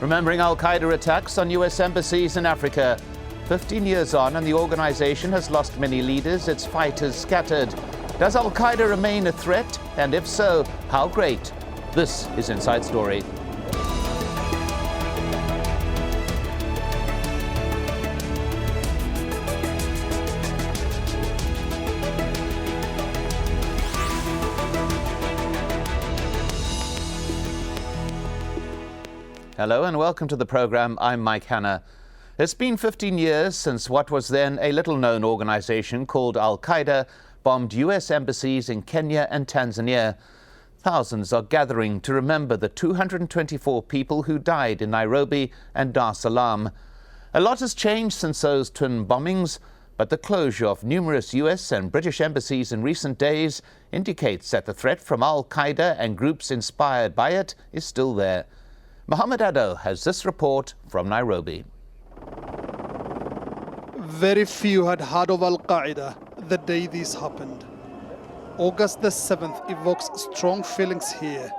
Remembering al-Qaeda attacks on US embassies in Africa. 15 years on and the organization has lost many leaders, its fighters scattered. Does al-Qaeda remain a threat? And if so, how great? This is Inside Story. Hello and welcome to the program. I'm Mike Hanna. It's been 15 years since what was then a little-known organization called al-Qaeda bombed US embassies in Kenya and Tanzania. Thousands are gathering to remember the 224 people who died in Nairobi and Dar es Salaam. A lot has changed since those twin bombings, but the closure of numerous US and British embassies in recent days indicates that the threat from al-Qaeda and groups inspired by it is still there. Mohammed Addo has this report from Nairobi. Very few had heard of al-Qaeda the day this happened. August the 7th evokes strong feelings here.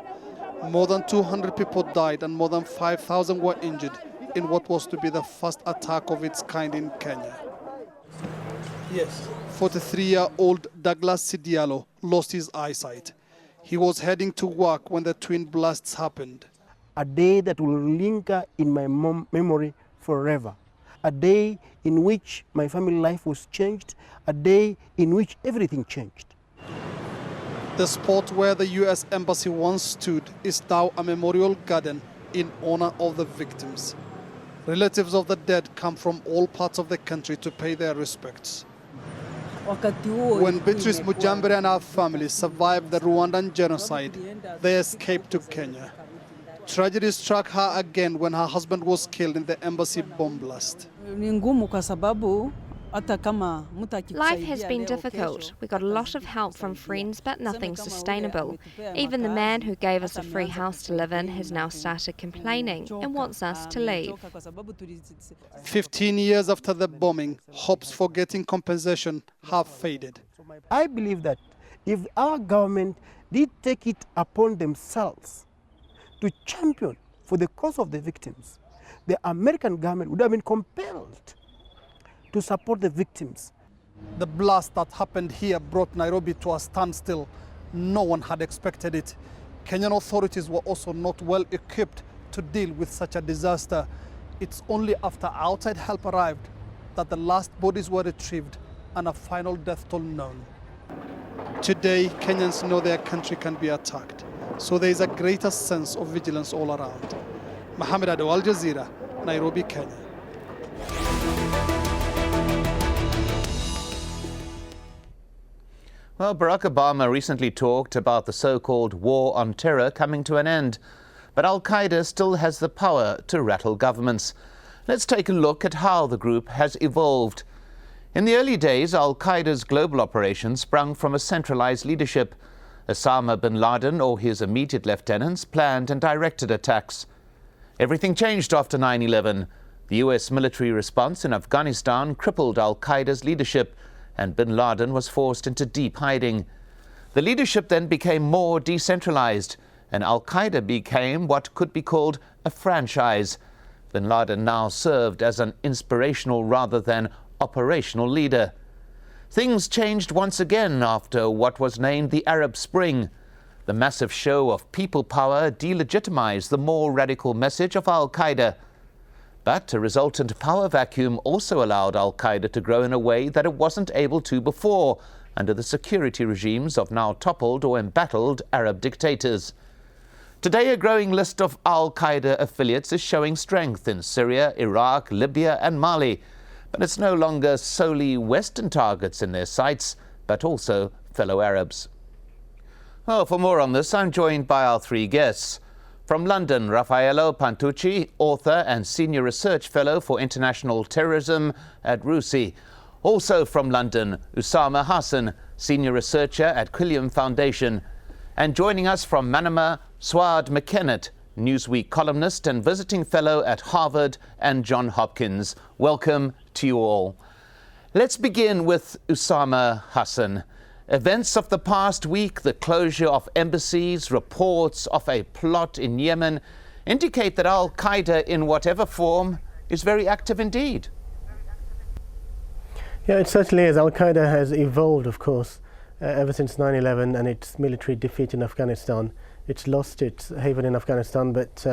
More than 200 people died and more than 5,000 were injured in what was to be the first attack of its kind in Kenya. Yes. 43-year-old Douglas Sidialo lost his eyesight. He was heading to work when the twin blasts happened. A day that will linger in my memory forever. A day in which my family life was changed. A day in which everything changed. The spot where the US Embassy once stood is now a memorial garden in honor of the victims. Relatives of the dead come from all parts of the country to pay their respects. When Beatrice Mujambere and her family survived the Rwandan genocide, they escaped to Kenya. Tragedy struck her again when her husband was killed in the embassy bomb blast. Life has been difficult. We got a lot of help from friends, but nothing sustainable. Even the man who gave us a free house to live in has now started complaining and wants us to leave. 15 years after the bombing, hopes for getting compensation have faded. I believe that if our government did take it upon themselves to champion for the cause of the victims, the American government would have been compelled to support the victims. The blast that happened here brought Nairobi to a standstill. No one had expected it. Kenyan authorities were also not well equipped to deal with such a disaster. It's only after outside help arrived that the last bodies were retrieved and a final death toll known. Today, Kenyans know their country can be attacked, so there is a greater sense of vigilance all around. Mohammed Addo, Al Jazeera, Nairobi, Kenya. Well, Barack Obama recently talked about the so-called war on terror coming to an end, but al-Qaeda still has the power to rattle governments. Let's take a look at how the group has evolved. In the early days, al-Qaeda's global operations sprung from a centralized leadership. Osama bin Laden or his immediate lieutenants planned and directed attacks. Everything changed after 9/11. The US military response in Afghanistan crippled al-Qaeda's leadership, and bin Laden was forced into deep hiding. The leadership then became more decentralized, and al-Qaeda became what could be called a franchise. Bin Laden now served as an inspirational rather than operational leader. Things changed once again after what was named the Arab Spring. The massive show of people power delegitimized the more radical message of al-Qaeda. But a resultant power vacuum also allowed al-Qaeda to grow in a way that it wasn't able to before, under the security regimes of now toppled or embattled Arab dictators. Today, a growing list of al-Qaeda affiliates is showing strength in Syria, Iraq, Libya and Mali. But it's no longer solely Western targets in their sights, but also fellow Arabs. Well, for more on this, I'm joined by our three guests. From London, Raffaello Pantucci, author and Senior Research Fellow for International Terrorism at RUSI. Also from London, Usama Hassan, Senior Researcher at Quilliam Foundation. And joining us from Manama, Swad McKennett, Newsweek columnist and visiting fellow at Harvard and Johns Hopkins. Welcome to you all. Let's begin with Usama Hassan. Events of the past week, the closure of embassies, reports of a plot in Yemen, indicate that al-Qaeda, in whatever form, is very active indeed. Yeah, it certainly is. Al-Qaeda has evolved, of course, ever since 9/11 and its military defeat in Afghanistan. It's lost its haven in Afghanistan, but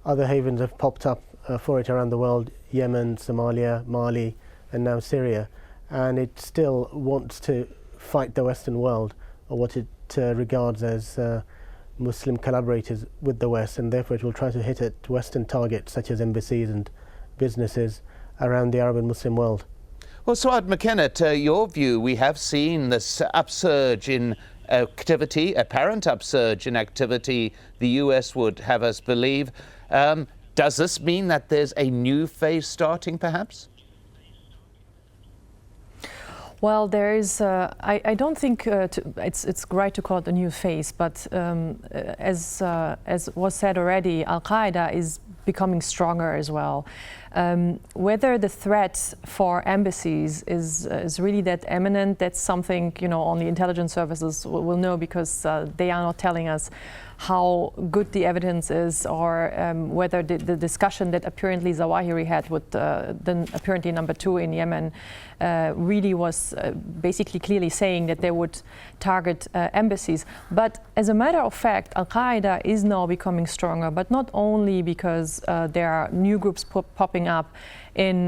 other havens have popped up for it around the world: Yemen, Somalia, Mali, and now Syria. And it still wants to fight the Western world, or what it regards as Muslim collaborators with the West, and therefore it will try to hit at Western targets such as embassies and businesses around the Arab and Muslim world. Well, Suad McKenna, to your view, we have seen this upsurge in activity, apparent upsurge in activity, the US would have us believe. Does this mean that there's a new phase starting, perhaps? Well, there is. I don't think it's right to call it a new phase, but as was said already, Al-Qaeda is becoming stronger as well. Whether the threat for embassies is really that imminent, that's something, you know, only intelligence services will know, because they are not telling us how good the evidence is, or whether the discussion that apparently Zawahiri had with then apparently number 2 in Yemen really was basically clearly saying that they would target embassies. But as a matter of fact, Al-Qaeda is now becoming stronger, but not only because there are new groups popping up in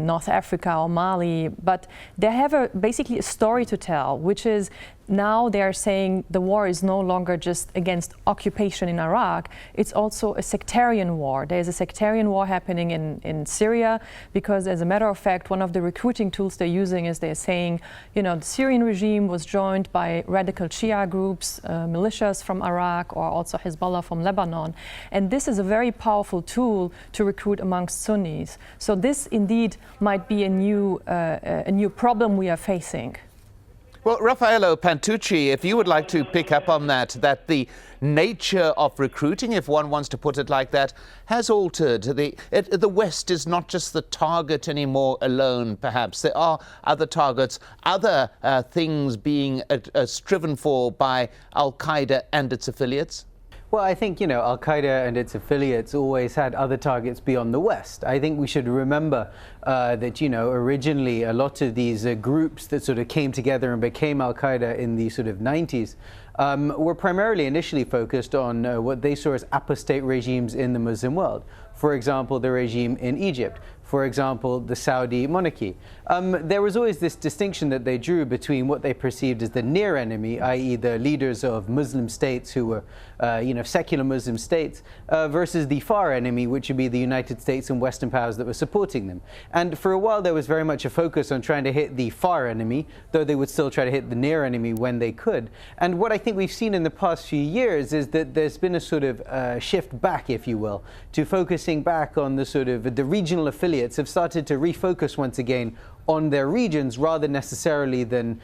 North Africa or Mali, but they have basically a story to tell, which is now they are saying the war is no longer just against occupation in Iraq, it's also a sectarian war. There's a sectarian war happening in Syria, because as a matter of fact, one of the recruiting tools they're using is they're saying, you know, the Syrian regime was joined by radical Shia groups, militias from Iraq, or also Hezbollah from Lebanon. And this is a very powerful tool to recruit amongst Sunnis. So this indeed might be a new problem we are facing. Well, Raffaello Pantucci, if you would like to pick up on that the nature of recruiting, if one wants to put it like that, has altered. The West is not just the target anymore alone, perhaps. There are other targets, other things being striven for by al-Qaeda and its affiliates. Well, I think, you know, al-Qaeda and its affiliates always had other targets beyond the West. I think we should remember that, you know, originally a lot of these groups that sort of came together and became al-Qaeda in the sort of 90s were primarily initially focused on what they saw as apostate regimes in the Muslim world. For example, the regime in Egypt. For example, the Saudi monarchy. There was always this distinction that they drew between what they perceived as the near enemy, i.e. the leaders of Muslim states who were, you know, secular Muslim states, versus the far enemy, which would be the United States and Western powers that were supporting them. And for a while, there was very much a focus on trying to hit the far enemy, though they would still try to hit the near enemy when they could. And what I think we've seen in the past few years is that there's been a sort of shift back, if you will, to focusing back on the sort of the regional affiliates have started to refocus once again on their regions rather necessarily than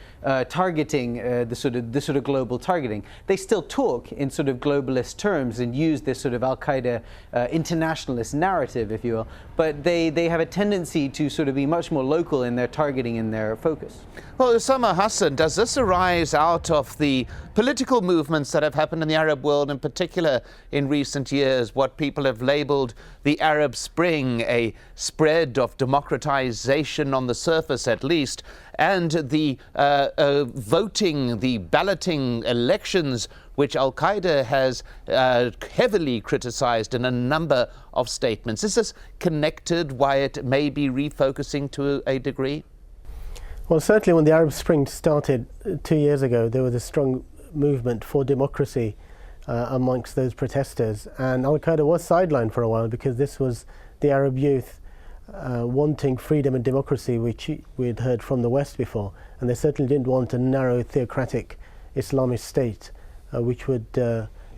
targeting the sort of global targeting. They still talk in sort of globalist terms and use this sort of al-Qaeda internationalist narrative, if you will, but they have a tendency to sort of be much more local in their targeting and their focus. Well, Osama Hassan, does this arise out of the political movements that have happened in the Arab world, in particular in recent years, what people have labeled the Arab Spring, a spread of democratization on the surface at least, and the voting, the balloting elections, which al-Qaeda has heavily criticized in a number of statements? Is this connected, why it may be refocusing to a degree? Well, certainly when the Arab Spring started 2 years ago, there was a strong movement for democracy amongst those protesters, and al-Qaeda was sidelined for a while because this was the Arab youth wanting freedom and democracy, which we had heard from the West before, and they certainly didn't want a narrow theocratic Islamist state which would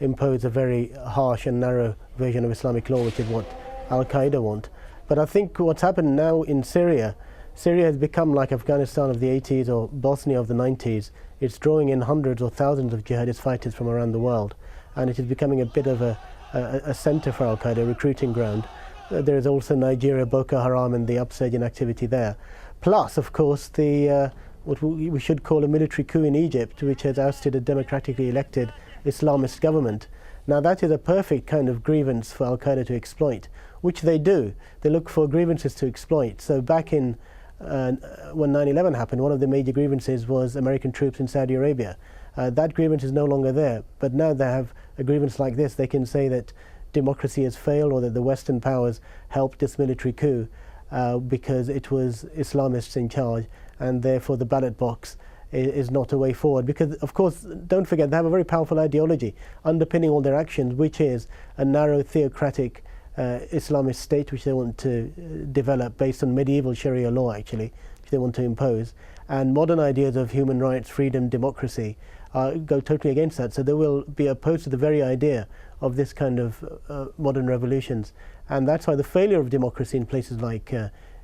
impose a very harsh and narrow version of Islamic law, which is what al-Qaeda want. But I think what's happened now in Syria has become like Afghanistan of the 80s or Bosnia of the 90s. It's drawing in hundreds or thousands of jihadist fighters from around the world, and it is becoming a bit of a center for al-Qaeda, a recruiting ground. There is also Nigeria, Boko Haram, and the upsurge in activity there. Plus, of course, the what we should call a military coup in Egypt, which has ousted a democratically elected Islamist government. Now that is a perfect kind of grievance for al-Qaeda to exploit, which they do. They look for grievances to exploit. So back in when 9/11 happened, one of the major grievances was American troops in Saudi Arabia. That grievance is no longer there, but now they have a grievance like this. They can say that democracy has failed, or that the Western powers helped this military coup because it was Islamists in charge, and therefore the ballot box is not a way forward. Because, of course, don't forget, they have a very powerful ideology underpinning all their actions, which is a narrow theocratic Islamist state which they want to develop based on medieval Sharia law, actually, which they want to impose. And modern ideas of human rights, freedom, democracy go totally against that. So they will be opposed to the very idea of this kind of modern revolutions. And that's why the failure of democracy in places like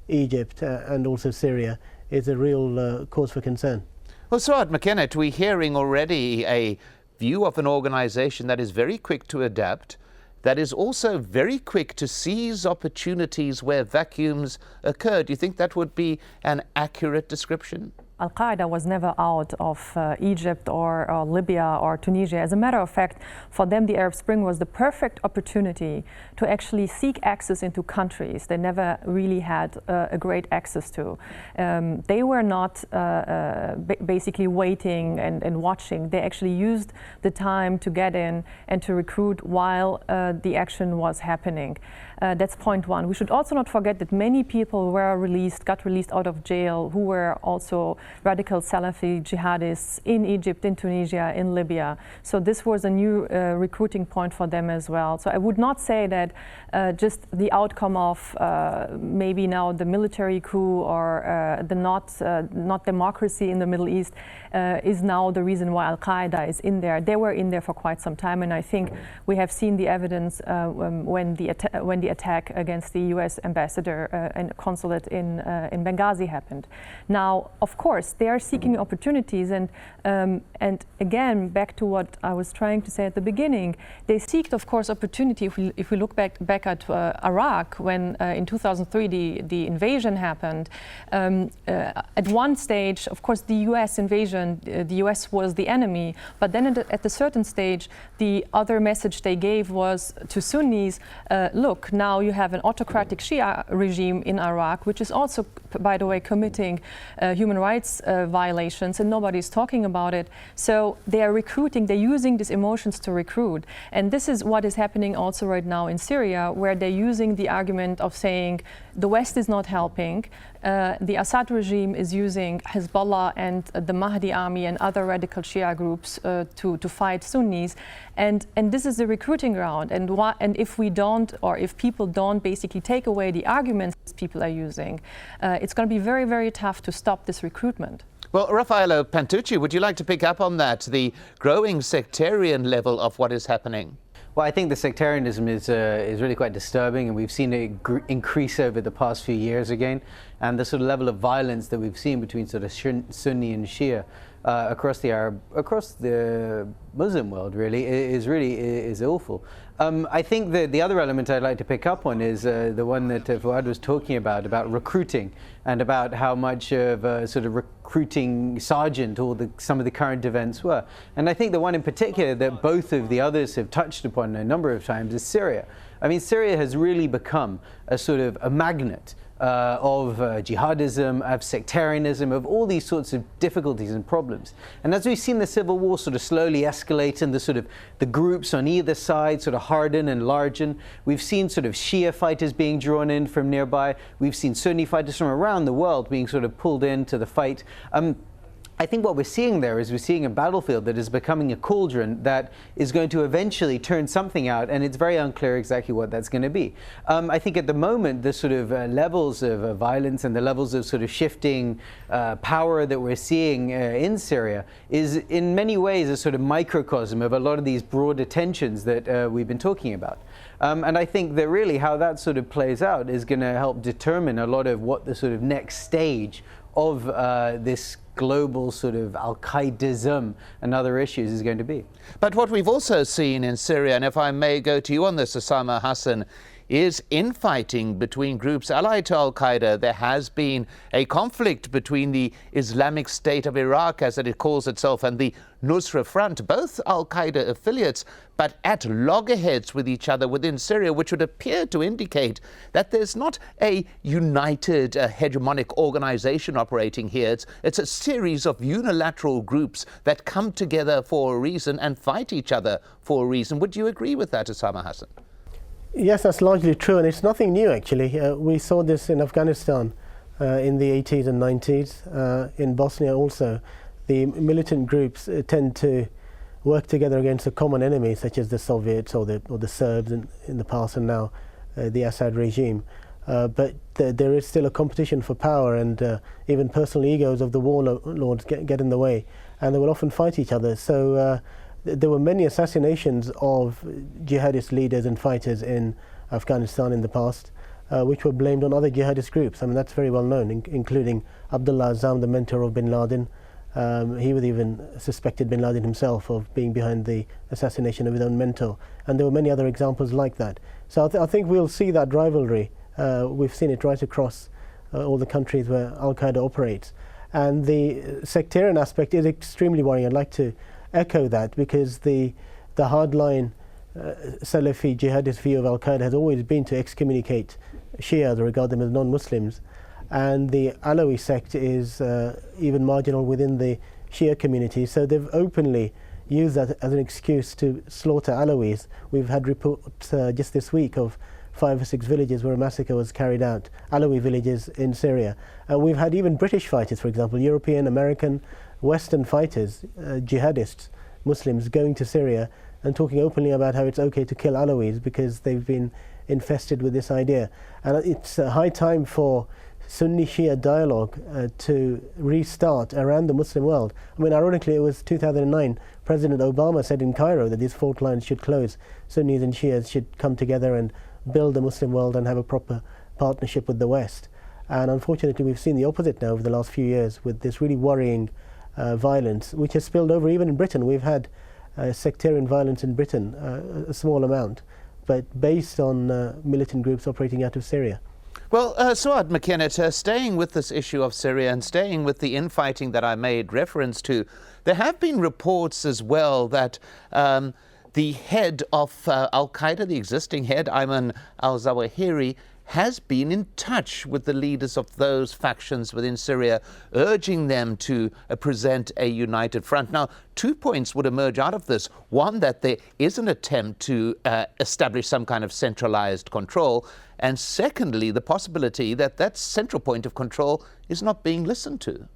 Egypt and also Syria is a real cause for concern. Well, Suad McKennett, we're hearing already a view of an organization that is very quick to adapt, that is also very quick to seize opportunities where vacuums occur. Do you think that would be an accurate description? Al-Qaeda was never out of Egypt or Libya or Tunisia. As a matter of fact, for them the Arab Spring was the perfect opportunity to actually seek access into countries they never really had a great access to. They were not basically waiting and watching. They actually used the time to get in and to recruit while the action was happening. That's point one. We should also not forget that many people got released out of jail who were also radical Salafi jihadists in Egypt, in Tunisia, in Libya. So this was a new recruiting point for them as well. So I would not say that just the outcome of maybe now the military coup or the not democracy in the Middle East is now the reason why Al-Qaeda is in there. They were in there for quite some time, and I think we have seen the evidence when the attack against the U.S. ambassador and consulate in Benghazi happened. Now, of course, they are seeking opportunities, and again, back to what I was trying to say at the beginning, they seeked, of course, opportunity. If we look back at Iraq, when in 2003 the invasion happened, at one stage, of course, the U.S. invasion, the U.S. was the enemy, but then at a certain stage, the other message they gave was to Sunnis, look, now you have an autocratic Shia regime in Iraq, which is also, by the way, committing human rights violations, and nobody's talking about it. So they are recruiting, they're using these emotions to recruit. And this is what is happening also right now in Syria, where they're using the argument of saying the West is not helping. The Assad regime is using Hezbollah and the Mahdi army and other radical Shia groups to fight Sunnis, and this is the recruiting ground. And if we don't, or if people don't basically take away the arguments people are using, it's going to be very, very tough to stop this recruitment. Well, Raffaello Pantucci, would you like to pick up on that, the growing sectarian level of what is happening? Well, I think the sectarianism is really quite disturbing, and we've seen it increase over the past few years again. And the sort of level of violence that we've seen between sort of Sunni and Shia across the Muslim world really is awful. I think that the other element I'd like to pick up on is the one that Fuad was talking about recruiting, and about how much of a sort of recruiting sergeant some of the current events were. And I think the one in particular that both of the others have touched upon a number of times is Syria. I mean, Syria has really become a sort of a magnet of jihadism, of sectarianism, of all these sorts of difficulties and problems. And as we've seen the civil war sort of slowly escalate, and the groups on either side sort of harden and largen, we've seen sort of Shia fighters being drawn in from nearby, we've seen Sunni fighters from around the world being sort of pulled into the fight. I think what we're seeing there is we're seeing a battlefield that is becoming a cauldron that is going to eventually turn something out, and it's very unclear exactly what that's going to be. I think at the moment the sort of levels of violence and the levels of sort of shifting power that we're seeing in Syria is in many ways a sort of microcosm of a lot of these broader tensions that we've been talking about. And I think that really how that sort of plays out is going to help determine a lot of what the sort of next stage of this global sort of al-Qaedism and other issues is going to be. But what we've also seen in Syria, and if I may go to you on this, Osama Hassan, is infighting between groups allied to al-Qaeda. There has been a conflict between the Islamic State of Iraq, as it calls itself, and the Nusra Front, both al-Qaeda affiliates, but at loggerheads with each other within Syria, which would appear to indicate that there's not a united hegemonic organization operating here. It's a series of unilateral groups that come together for a reason and fight each other for a reason. Would you agree with that, Osama Hassan? Yes, that's largely true, and it's nothing new actually. We saw this in Afghanistan in the 80s and 90s, in Bosnia also. The militant groups tend to work together against a common enemy, such as the Soviets or the Serbs in the past, and now the Assad regime. But there is still a competition for power, and even personal egos of the warlords get in the way, and they will often fight each other. So there were many assassinations of jihadist leaders and fighters in Afghanistan in the past, which were blamed on other jihadist groups. I mean, that's very well known, including Abdullah Azzam, the mentor of bin Laden. He was even suspected bin Laden himself of being behind the assassination of his own mentor. And there were many other examples like that. So I think we'll see that rivalry. We've seen it right across all the countries where al-Qaeda operates. And the sectarian aspect is extremely worrying. I'd like to echo that, because the hardline Salafi jihadist view of al-Qaeda has always been to excommunicate Shias or regard them as non-Muslims. And the Alawi sect is even marginal within the Shia community. So they've openly used that as an excuse to slaughter Alawis. We've had reports just this week of 5 or 6 villages where a massacre was carried out, Alawi villages in Syria. We've had even British fighters, for example, European, American, Western fighters, jihadists, Muslims, going to Syria and talking openly about how it's okay to kill Alawis because they've been infested with this idea. And it's a high time for Sunni Shia dialogue to restart around the Muslim world. I mean, ironically, it was 2009, President Obama said in Cairo that these fault lines should close. Sunnis and Shias should come together and build the Muslim world and have a proper partnership with the West. And unfortunately, we've seen the opposite now over the last few years with this really worrying violence, which has spilled over even in Britain. We've had sectarian violence in Britain, a small amount, but based on militant groups operating out of Syria. Well, Suad McKenna, staying with this issue of Syria and staying with the infighting that I made reference to, there have been reports as well that the head of al-Qaeda, the existing head, Ayman al-Zawahiri, has been in touch with the leaders of those factions within Syria, urging them to present a united front. Now, 2 points would emerge out of this. One, that there is an attempt to establish some kind of centralized control. And secondly, the possibility that that central point of control is not being listened to.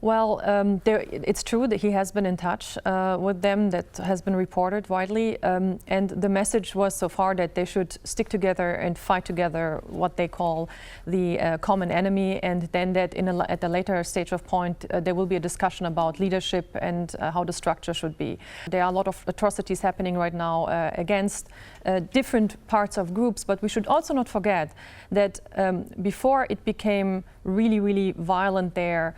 Well, it's true that he has been in touch with them. That has been reported widely. And the message was so far that they should stick together and fight together, what they call the common enemy. And then that at a later stage of point, there will be a discussion about leadership and how the structure should be. There are a lot of atrocities happening right now against different parts of groups. But we should also not forget that before it became really, really violent there,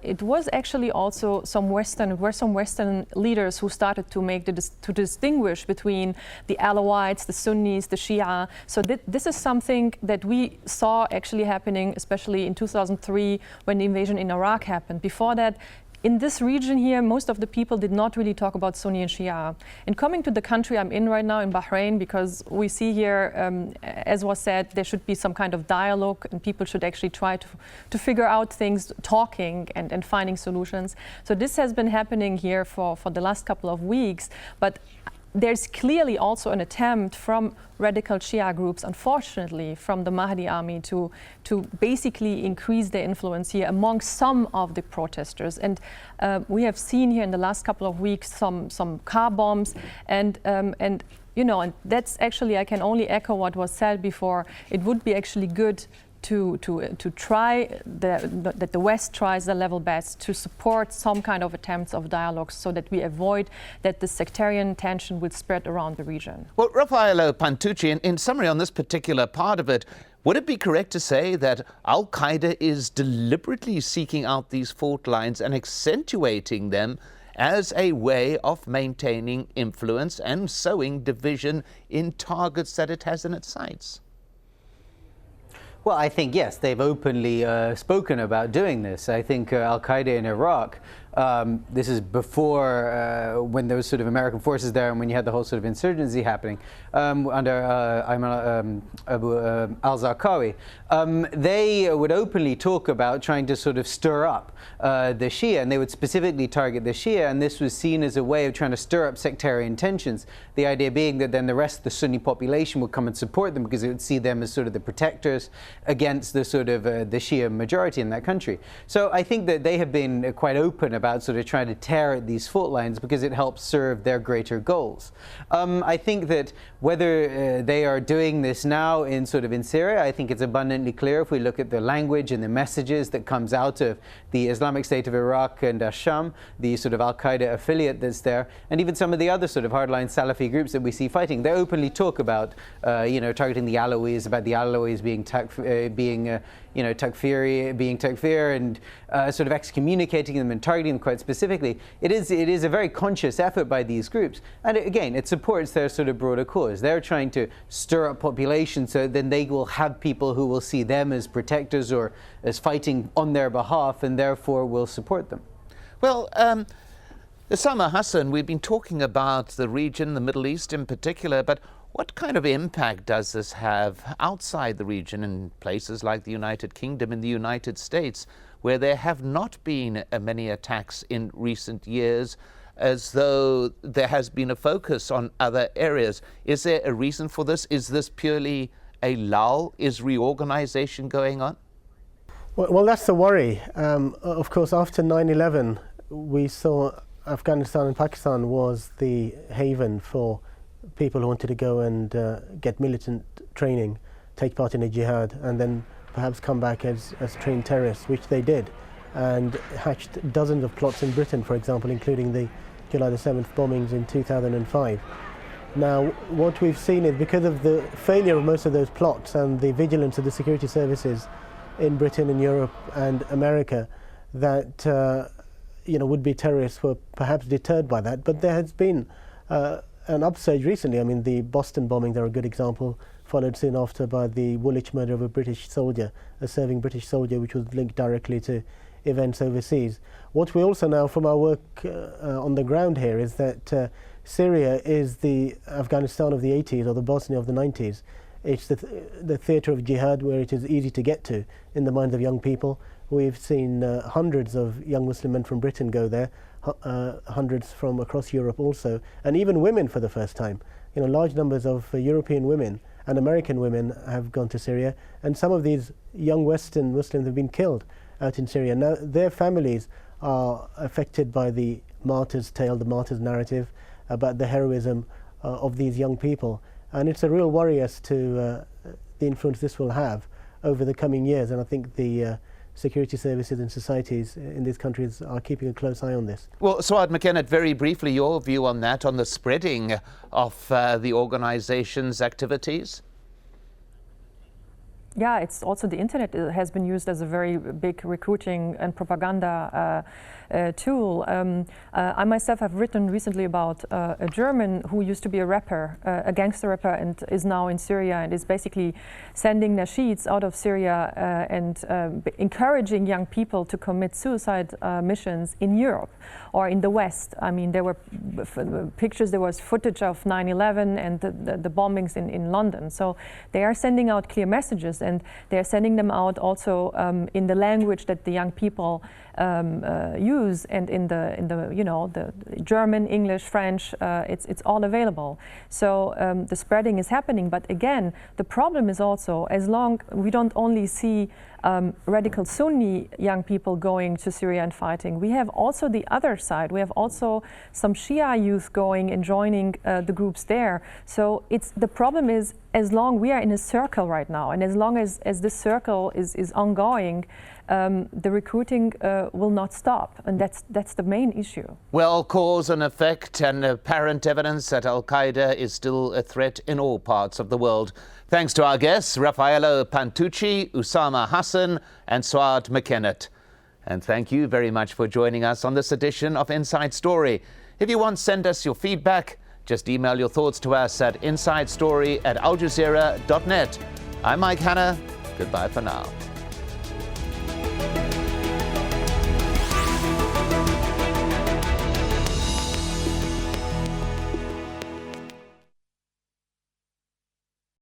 it was actually also some Western leaders who started to make to distinguish between the Alawites, the Sunnis, the Shia. So this is something that we saw actually happening, especially in 2003 when the invasion in Iraq happened. Before that, in this region here, most of the people did not really talk about Sunni and Shia. And coming to the country I'm in right now, in Bahrain, because we see here, as was said, there should be some kind of dialogue and people should actually try to figure out things, talking and finding solutions. So this has been happening here for the last couple of weeks. But there's clearly also an attempt from radical Shia groups, unfortunately, from the Mahdi army to basically increase their influence here among some of the protesters. And we have seen here in the last couple of weeks some car bombs and you know, and that's actually, I can only echo what was said before. It would be actually good to try that the West tries the level best to support some kind of attempts of dialogue so that we avoid that the sectarian tension would spread around the region. Well, Raffaello Pantucci, in summary on this particular part of it, would it be correct to say that al-Qaeda is deliberately seeking out these fault lines and accentuating them as a way of maintaining influence and sowing division in targets that it has in its sights? Well, I think, yes, they've openly spoken about doing this. I think al-Qaeda in Iraq, this is before when there was sort of American forces there and when you had the whole sort of insurgency happening under Ayman al-Zarqawi. They would openly talk about trying to sort of stir up the Shia, and they would specifically target the Shia, and this was seen as a way of trying to stir up sectarian tensions. The idea being that then the rest of the Sunni population would come and support them because it would see them as sort of the protectors against the sort of the Shia majority in that country. So I think that they have been quite open about sort of trying to tear at these fault lines because it helps serve their greater goals. I think that whether they are doing this now in Syria, I think it's abundantly clear if we look at the language and the messages that comes out of the Islamic State of Iraq and Sham, the sort of al-Qaeda affiliate that's there, and even some of the other sort of hardline Salafi groups that we see fighting. They openly talk about, targeting the Alawis, about the Alawis being takfiri, and sort of excommunicating them and targeting them quite specifically. It is a very conscious effort by these groups, and again, it supports their sort of broader cause. They're trying to stir up population so then they will have people who will see them as protectors or as fighting on their behalf, and therefore will support them. Well, Usama Hassan, we've been talking about the region, the Middle East in particular, but what kind of impact does this have outside the region in places like the United Kingdom and the United States, where there have not been many attacks in recent years, as though there has been a focus on other areas? Is there a reason for this? Is this purely a lull? Is reorganization going on? Well, that's the worry. Of course, after 9/11, we saw Afghanistan and Pakistan was the haven for people who wanted to go and get militant training, take part in a jihad, and then perhaps come back as trained terrorists, which they did, and hatched dozens of plots in Britain, for example, including the July the 7th bombings in 2005. Now, what we've seen is because of the failure of most of those plots and the vigilance of the security services in Britain and Europe and America, that would-be terrorists were perhaps deterred by that. But there has been an upsurge recently. I mean, the Boston bombings are a good example, followed soon after by the Woolwich murder of a British soldier, a serving British soldier, which was linked directly to events overseas. What we also know from our work on the ground here is that Syria is the Afghanistan of the 80s or the Bosnia of the 90s. It's the theatre of jihad where it is easy to get to in the minds of young people. We've seen hundreds of young Muslim men from Britain go there, hundreds from across Europe also, and even women for the first time. Large numbers of European women and American women have gone to Syria, and some of these young Western Muslims have been killed out in Syria. Now, their families are affected by the martyr's tale, the martyr's narrative about the heroism of these young people. And it's a real worry as to the influence this will have over the coming years. And I think the security services and societies in these countries are keeping a close eye on this. Well, Suad McKennett, very briefly, your view on that, on the spreading of the organization's activities? Yeah, it's also the internet has been used as a very big recruiting and propaganda tool. I myself have written recently about a German who used to be a rapper, a gangster rapper, and is now in Syria and is basically sending nasheeds out of Syria and encouraging young people to commit suicide missions in Europe or in the West. I mean, there were pictures, there was footage of 9/11 and the bombings in London. So they are sending out clear messages, and they are sending them out also in the language that the young people use, and in the German, English, French, it's all available. So the spreading is happening, but again, the problem is also, as long we don't only see radical Sunni young people going to Syria and fighting, we have also the other side. We have also some Shia youth going and joining the groups there. So the problem is, as long we are in a circle right now, and as long as this circle is ongoing, the recruiting will not stop, and that's the main issue. Well, cause and effect and apparent evidence that al-Qaeda is still a threat in all parts of the world. Thanks to our guests, Raffaello Pantucci, Usama Hassan and Suad McKennett. And thank you very much for joining us on this edition of Inside Story. If you want to send us your feedback, just email your thoughts to us at insidestory@aljazeera.net. I'm Mike Hanna. Goodbye for now.